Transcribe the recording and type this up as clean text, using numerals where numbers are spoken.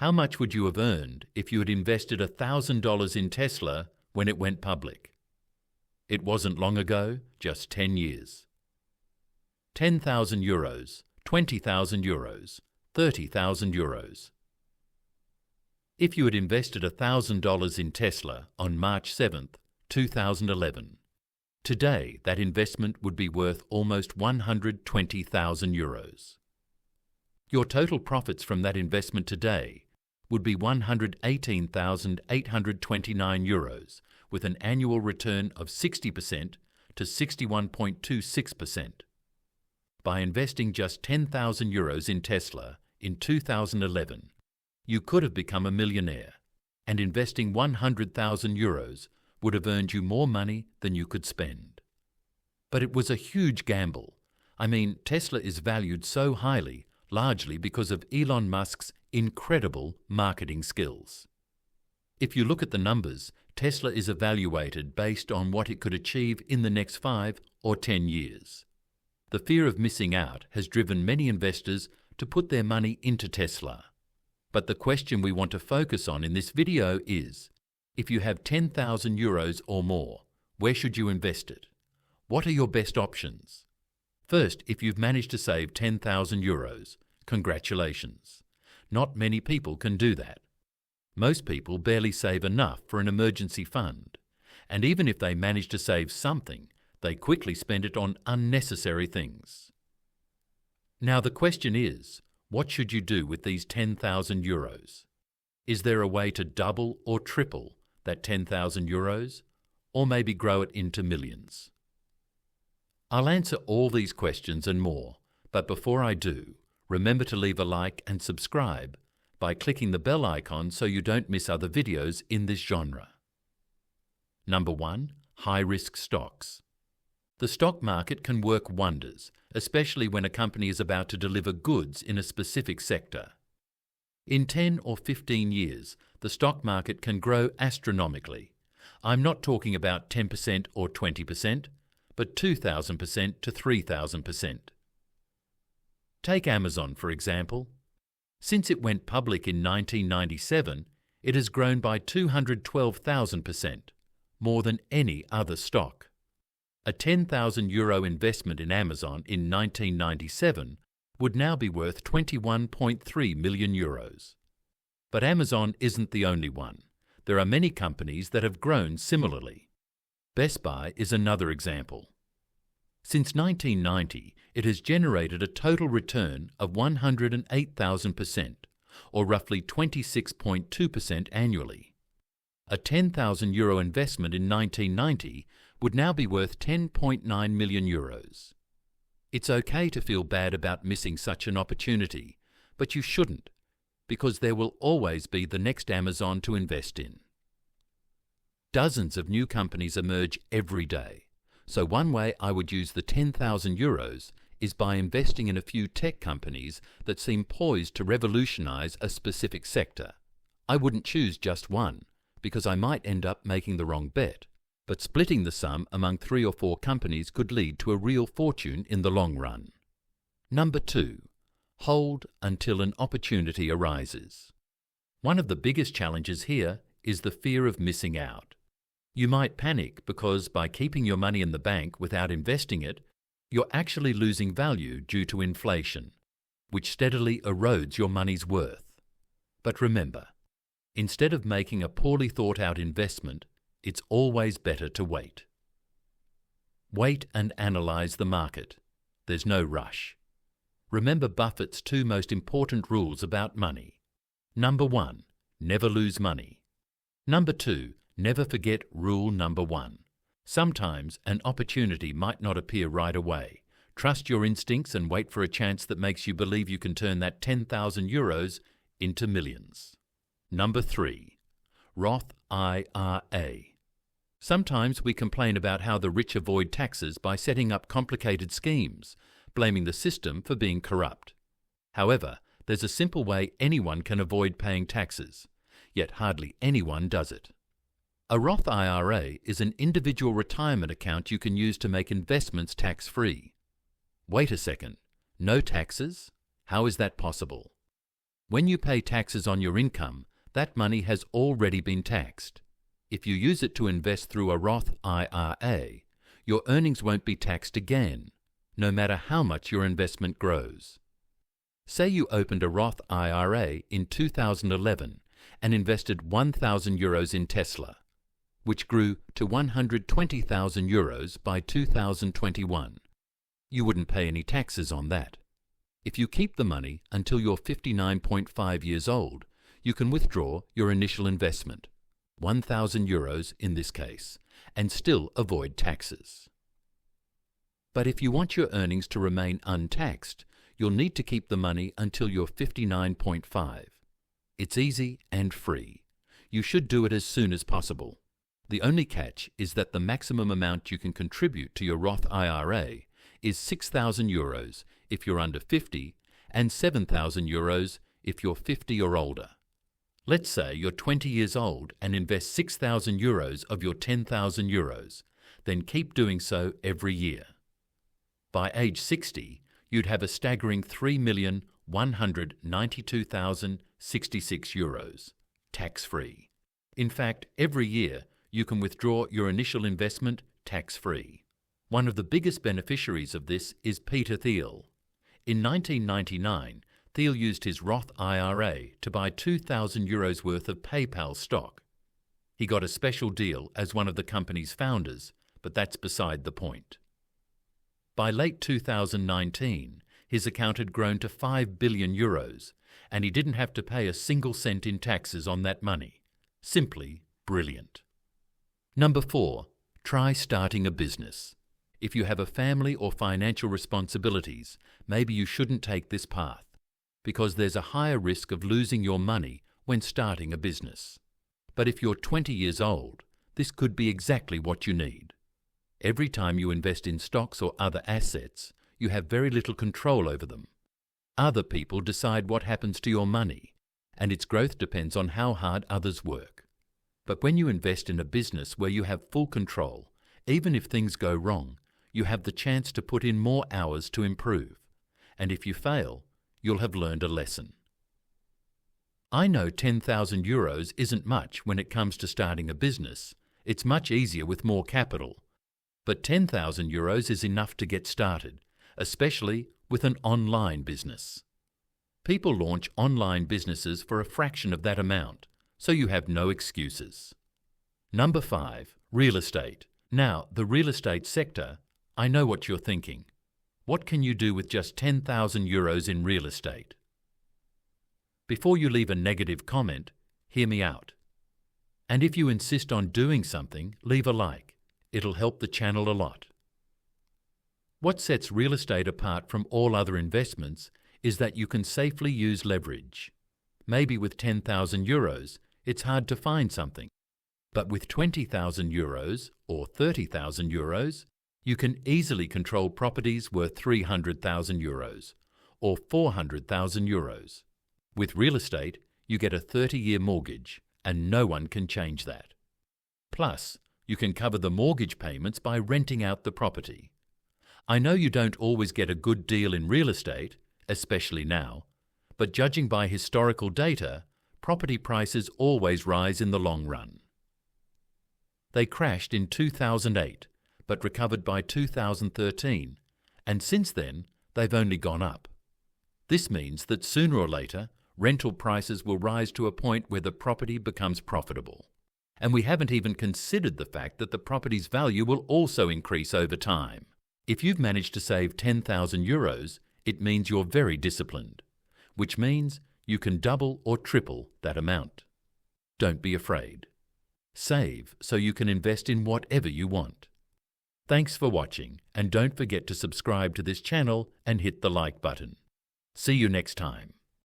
How much would you have earned if you had invested $1,000 in Tesla when it went public? It wasn't long ago, just 10 years. 10,000 euros, 20,000 euros, 30,000 euros. If you had invested $1,000 in Tesla on March 7th, 2011, today that investment would be worth almost 120,000 euros. Your total profits from that investment today would be 118,829 euros, with an annual return of 60% to 61.26%. By investing just 10,000 euros in Tesla in 2011, you could have become a millionaire, and investing 100,000 euros would have earned you more money than you could spend. But it was a huge gamble. I mean, Tesla is valued so highly, largely because of Elon Musk's incredible marketing skills. If you look at the numbers, Tesla is evaluated based on what it could achieve in the next 5 or 10 years. The fear of missing out has driven many investors to put their money into Tesla. But the question we want to focus on in this video is, if you have 10,000 euros or more, where should you invest it? What are your best options? First, if you've managed to save 10,000 euros, congratulations. Not many people can do that. Most people barely save enough for an emergency fund, and even if they manage to save something, they quickly spend it on unnecessary things. Now the question is, what should you do with these 10,000 euros? Is there a way to double or triple that 10,000 euros, or maybe grow it into millions? I'll answer all these questions and more, but before I do, remember to leave a like and subscribe by clicking the bell icon so you don't miss other videos in this genre. Number 1. High-risk stocks. The stock market can work wonders, especially when a company is about to deliver goods in a specific sector. In 10 or 15 years, the stock market can grow astronomically. I'm not talking about 10% or 20%, but 2,000% to 3,000%. Take Amazon, for example. Since it went public in 1997, it has grown by 212,000%, more than any other stock. A 10,000 euro investment in Amazon in 1997 would now be worth 21.3 million euros. But Amazon isn't the only one. There are many companies that have grown similarly. Best Buy is another example. Since 1990, it has generated a total return of 108,000%, or roughly 26.2% annually. A 10,000 euro investment in 1990 would now be worth 10.9 million euros. It's okay to feel bad about missing such an opportunity, but you shouldn't, because there will always be the next Amazon to invest in. Dozens of new companies emerge every day, so one way I would use the 10,000 euros is by investing in a few tech companies that seem poised to revolutionize a specific sector. I wouldn't choose just one, because I might end up making the wrong bet, but splitting the sum among 3 or 4 companies could lead to a real fortune in the long run. Number 2. Hold until an opportunity arises. One of the biggest challenges here is the fear of missing out. You might panic because by keeping your money in the bank without investing it, you're actually losing value due to inflation, which steadily erodes your money's worth. But remember, instead of making a poorly thought-out investment, it's always better to wait. Wait and analyze the market. There's no rush. Remember Buffett's 2 most important rules about money. Number 1, never lose money. Number 2, never forget rule number 1. Sometimes an opportunity might not appear right away. Trust your instincts and wait for a chance that makes you believe you can turn that 10,000 euros into millions. Number 3, Roth IRA. Sometimes we complain about how the rich avoid taxes by setting up complicated schemes, blaming the system for being corrupt. However, there's a simple way anyone can avoid paying taxes, yet hardly anyone does it. A Roth IRA is an individual retirement account you can use to make investments tax-free. Wait a second, no taxes? How is that possible? When you pay taxes on your income, that money has already been taxed. If you use it to invest through a Roth IRA, your earnings won't be taxed again, no matter how much your investment grows. Say you opened a Roth IRA in 2011 and invested €1,000 in Tesla, which grew to €120,000 by 2021. You wouldn't pay any taxes on that. If you keep the money until you're 59.5 years old, you can withdraw your initial investment, €1,000 in this case, and still avoid taxes. But if you want your earnings to remain untaxed, you'll need to keep the money until you're 59.5. It's easy and free. You should do it as soon as possible. The only catch is that the maximum amount you can contribute to your Roth IRA is €6,000 if you're under 50 and €7,000 if you're 50 or older. Let's say you're 20 years old and invest €6,000 of your €10,000, then keep doing so every year. By age 60, you'd have a staggering €3,192,066, tax-free. In fact, every year you can withdraw your initial investment tax-free. One of the biggest beneficiaries of this is Peter Thiel. In 1999, Thiel used his Roth IRA to buy €2,000 worth of PayPal stock. He got a special deal as one of the company's founders, but that's beside the point. By late 2019, his account had grown to €5 billion, and he didn't have to pay a single cent in taxes on that money. Simply brilliant. Number 4, try starting a business. If you have a family or financial responsibilities, maybe you shouldn't take this path, because there's a higher risk of losing your money when starting a business. But if you're 20 years old, this could be exactly what you need. Every time you invest in stocks or other assets, you have very little control over them. Other people decide what happens to your money, and its growth depends on how hard others work. But when you invest in a business where you have full control, even if things go wrong, you have the chance to put in more hours to improve. And if you fail, you'll have learned a lesson. I know €10,000 isn't much when it comes to starting a business. It's much easier with more capital. But €10,000 is enough to get started, especially with an online business. People launch online businesses for a fraction of that amount, so you have no excuses. Number 5, real estate. Now, the real estate sector, I know what you're thinking. What can you do with just €10,000 in real estate? Before you leave a negative comment, hear me out. And if you insist on doing something, leave a like. It'll help the channel a lot. What sets real estate apart from all other investments is that you can safely use leverage. Maybe with €10,000, it's hard to find something. But with €20,000 or €30,000, you can easily control properties worth €300,000 or €400,000. With real estate, you get a 30-year mortgage, and no one can change that. Plus, you can cover the mortgage payments by renting out the property. I know you don't always get a good deal in real estate, especially now, but judging by historical data, property prices always rise in the long run. They crashed in 2008, but recovered by 2013, and since then, they've only gone up. This means that sooner or later, rental prices will rise to a point where the property becomes profitable. And we haven't even considered the fact that the property's value will also increase over time. If you've managed to save €10,000, it means you're very disciplined, which means you can double or triple that amount. Don't be afraid. Save so you can invest in whatever you want. Thanks for watching, and don't forget to subscribe to this channel and hit the like button. See you next time.